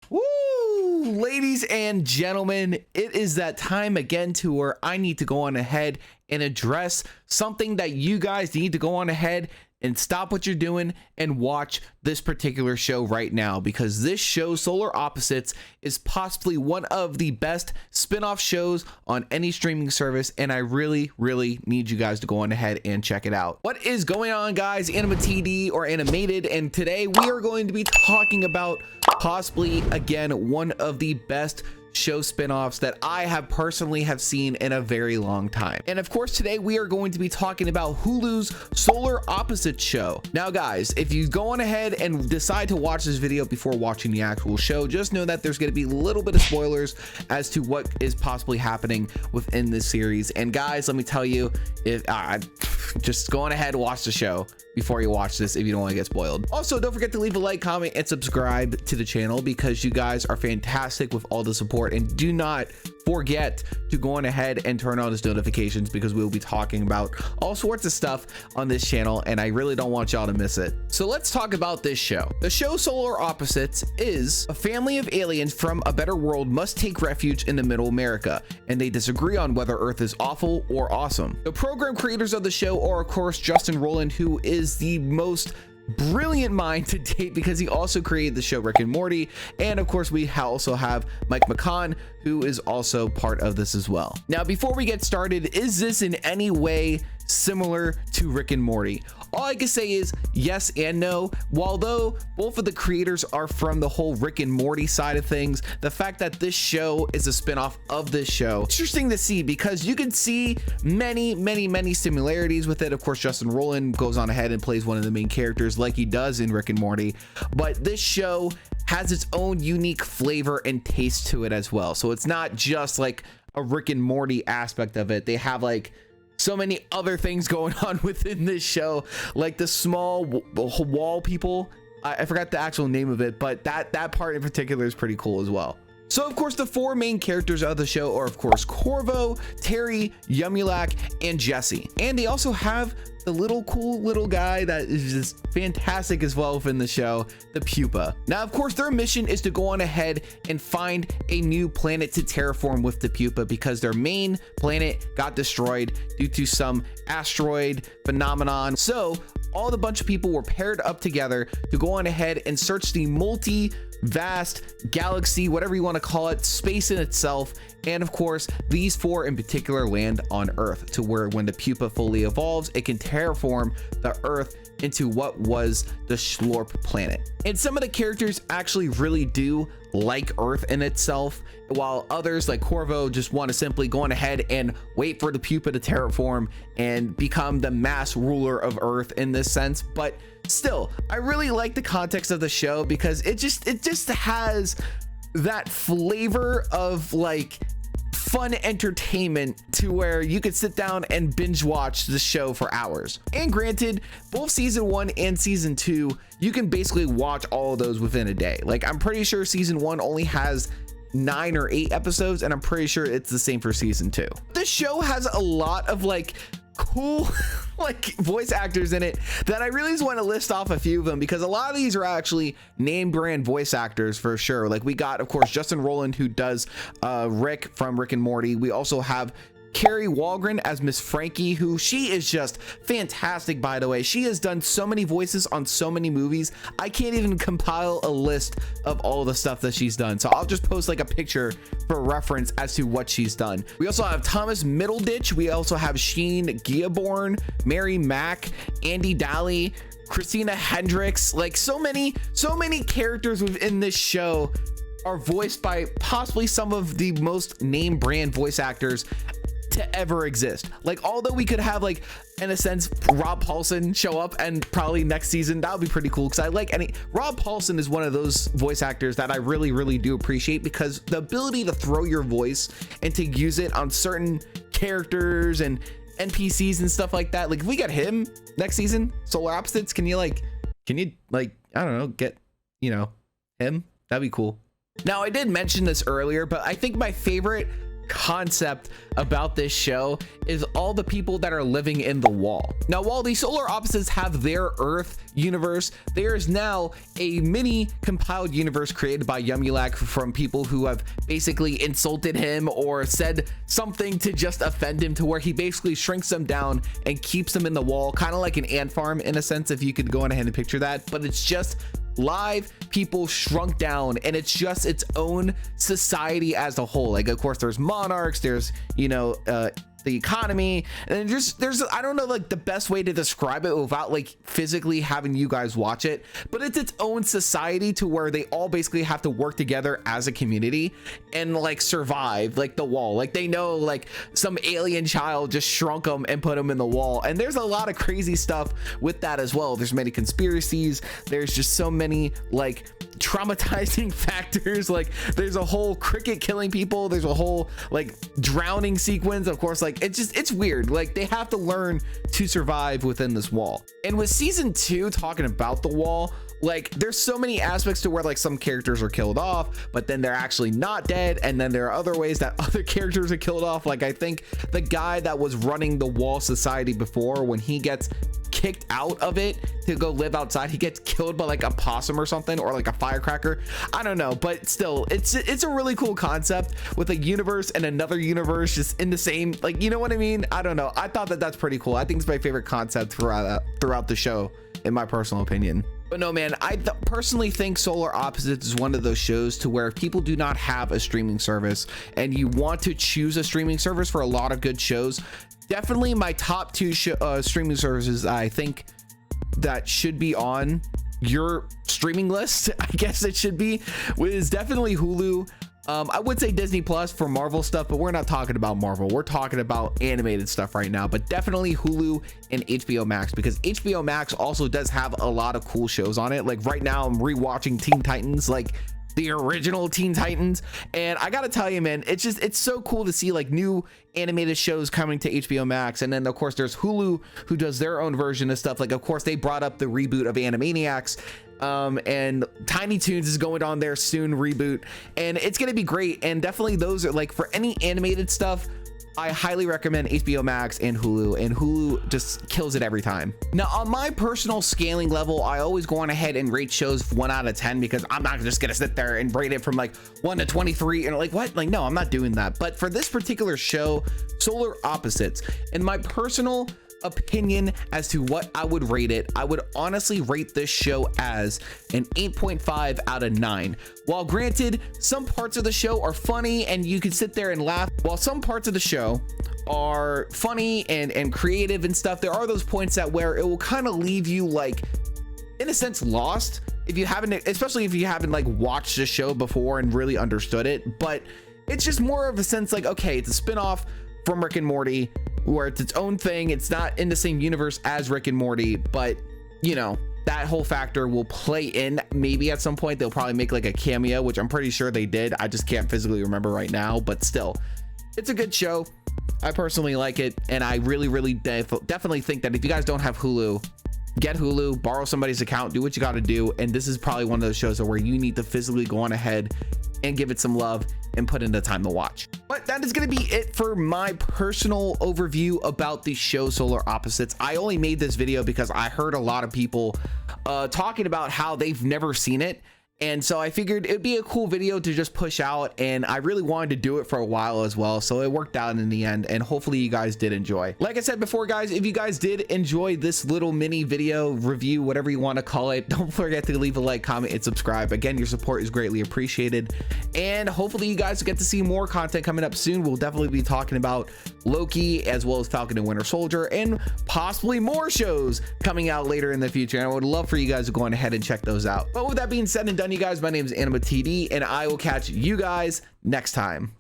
Woo! Ladies and gentlemen, it is that time again to where I need to go on ahead and address something that you guys need to go on ahead and stop what you're doing and watch this particular show right now, because this show, Solar Opposites, is possibly one of the best spin-off shows on any streaming service, and I really need you guys to go on ahead and check it out. What is going on, guys? AnimaTD or Animated, and today we are going to be talking about possibly, again, one of the best show spin-offs that I have personally seen in a very long time. And of course, today we are going to be talking about Hulu's Solar Opposites show. Now guys, if you go on ahead and decide to watch this video before watching the actual show, just know that there's going to be a little bit of spoilers as to what is possibly happening within this series. And guys, let me tell you, if just go on ahead and watch the show before you watch this if you don't want to get spoiled. Also, don't forget to leave a like, comment, and subscribe to the channel because you guys are fantastic with all the support, and do not forget to go on ahead and turn on those notifications because we'll be talking about all sorts of stuff on this channel, and I really don't want y'all to miss it. So let's talk about this show. The show Solar Opposites is a family of aliens from a better world must take refuge in the middle America, and they disagree on whether Earth is awful or awesome. The program creators of the show are of course Justin Roiland, who is the most brilliant mind to date because he also created the show Rick and Morty, and of course we also have Mike McCann, who is also part of this as well. Now before we get started, is this in any way similar to Rick and Morty? All I can say is yes and no. Although both of the creators are from the whole Rick and Morty side of things, the fact that this show is a spin-off of this show, interesting to see because you can see many similarities with it. Of course, Justin Roiland goes on ahead and plays one of the main characters like he does in Rick and Morty, but this show has its own unique flavor and taste to it as well. So it's not just like a Rick and Morty aspect of it. They have like so many other things going on within this show, like the small wall people. I forgot the actual name of it, but that part in particular is pretty cool as well. So of course the four main characters of the show are of course Corvo, Terry, Yumulak, and Jesse, and they also have the cool little guy that is just fantastic as well within the show, the Pupa. Now of course their mission is to go on ahead and find a new planet to terraform with the Pupa because their main planet got destroyed due to some asteroid phenomenon. So all the bunch of people were paired up together to go on ahead and search the vast galaxy, whatever you want to call it, space in itself. And of course, these four in particular land on Earth, to where when the Pupa fully evolves, it can terraform the Earth into what was the Schlorp planet. And some of the characters actually really do like Earth in itself, while others like Corvo just want to simply go on ahead and wait for the Pupa to terraform and become the mass ruler of Earth in this sense. But still, I really like the context of the show because it just has that flavor of like fun entertainment to where you could sit down and binge watch the show for hours. And granted, both season 1 and season 2, you can basically watch all of those within a day. Like I'm pretty sure season 1 only has 9 or 8 episodes, and I'm pretty sure it's the same for season 2. This show has a lot of like cool like voice actors in it that I really just want to list off a few of them, because a lot of these are actually name brand voice actors for sure. Like we got of course Justin Roiland, who does Rick from Rick and Morty. We also have Carrie Walgren as Miss Frankie, who she is just fantastic, by the way. She has done so many voices on so many movies. I can't even compile a list of all the stuff that she's done, so I'll just post like a picture for reference as to what she's done. We also have Thomas Middleditch. We also have Sheen Giaborn, Mary Mack, Andy Daly, Christina Hendricks. Like so many characters within this show are voiced by possibly some of the most name brand voice actors to ever exist. Like although we could have like in a sense Rob Paulsen show up and probably next season, that would be pretty cool because I like Rob Paulsen is one of those voice actors that I really do appreciate, because the ability to throw your voice and to use it on certain characters and NPCs and stuff like that. Like if we get him next season, Solar Opposites, can you I don't know, get him? That'd be cool. Now I did mention this earlier, but I think my favorite concept about this show is all the people that are living in the wall. Now, while the solar opposites have their Earth universe, there is now a mini compiled universe created by Yumulak from people who have basically insulted him or said something to just offend him, to where he basically shrinks them down and keeps them in the wall, kind of like an ant farm in a sense, if you could go on ahead and picture that. But it's just live people shrunk down, and it's just its own society as a whole. Like, of course, there's monarchs, there's, you know, the economy, and there's I don't know like the best way to describe it without like physically having you guys watch it, but it's its own society to where they all basically have to work together as a community and like survive like the wall. Like, they know like some alien child just shrunk them and put them in the wall, and there's a lot of crazy stuff with that as well. There's many conspiracies, there's just so many like traumatizing factors. Like, there's a whole cricket killing people, there's a whole like drowning sequence, of course. Like, it's weird. Like, they have to learn to survive within this wall. And with season 2 talking about the wall, like, there's so many aspects to where like some characters are killed off, but then they're actually not dead, and then there are other ways that other characters are killed off. Like, I think the guy that was running the wall society before, when he gets kicked out of it to go live outside, he gets killed by like a possum or something, or like a firecracker. I don't know, but still, it's a really cool concept with a universe and another universe just in the same, like, you know what I mean? I don't know, I thought that that's pretty cool. I think it's my favorite concept throughout the show, in my personal opinion. But no, man, I personally think Solar Opposites is one of those shows to where if people do not have a streaming service and you want to choose a streaming service for a lot of good shows, definitely my top 2 streaming services I think that should be on your streaming list, I guess it should be, is definitely Hulu. I would say Disney Plus for Marvel stuff, but we're not talking about Marvel. We're talking about animated stuff right now, but definitely Hulu and HBO Max, because HBO Max also does have a lot of cool shows on it. Like, right now I'm rewatching Teen Titans, like the original Teen Titans, and I gotta tell you, man, it's so cool to see like new animated shows coming to HBO Max. And then of course there's Hulu, who does their own version of stuff. Like, of course they brought up the reboot of Animaniacs, and Tiny Toons is going on their soon reboot, and it's gonna be great. And definitely those are like, for any animated stuff, I highly recommend HBO Max and Hulu just kills it every time. Now, on my personal scaling level, I always go on ahead and rate shows 1 out of 10, because I'm not just gonna sit there and rate it from like 1 to 23 and like, what? Like, no, I'm not doing that. But for this particular show, Solar Opposites, in my personal opinion as to what I would rate it, I would honestly rate this show as an 8.5 out of 9. While granted, some parts of the show are funny and you can sit there and laugh, while some parts of the show are funny and creative and stuff, there are those points that where it will kind of leave you like, in a sense, lost if you haven't, especially if you haven't like watched the show before and really understood it. But it's just more of a sense like, okay, it's a spin-off from Rick and Morty, where it's its own thing. It's not in the same universe as Rick and Morty, but you know, that whole factor will play in. Maybe at some point they'll probably make like a cameo, which I'm pretty sure they did. I just can't physically remember right now, but still, it's a good show. I personally like it, and I really definitely think that if you guys don't have Hulu, get Hulu, borrow somebody's account, do what you got to do. And this is probably one of those shows where you need to physically go on ahead and give it some love and put in the time to watch. But that is going to be it for my personal overview about the show Solar Opposites. I only made this video because I heard a lot of people talking about how they've never seen it, and so I figured it'd be a cool video to just push out, and I really wanted to do it for a while as well, so it worked out in the end, and hopefully you guys did enjoy. Like I said before, guys, if you guys did enjoy this little mini video review, whatever you want to call it, don't forget to leave a like, comment, and subscribe. Again, your support is greatly appreciated, and hopefully you guys get to see more content coming up soon. We'll definitely be talking about Loki, as well as Falcon and Winter Soldier, and possibly more shows coming out later in the future, and I would love for you guys to go on ahead and check those out. But with that being said and done, you guys, my name is AnimaTD, and I will catch you guys next time.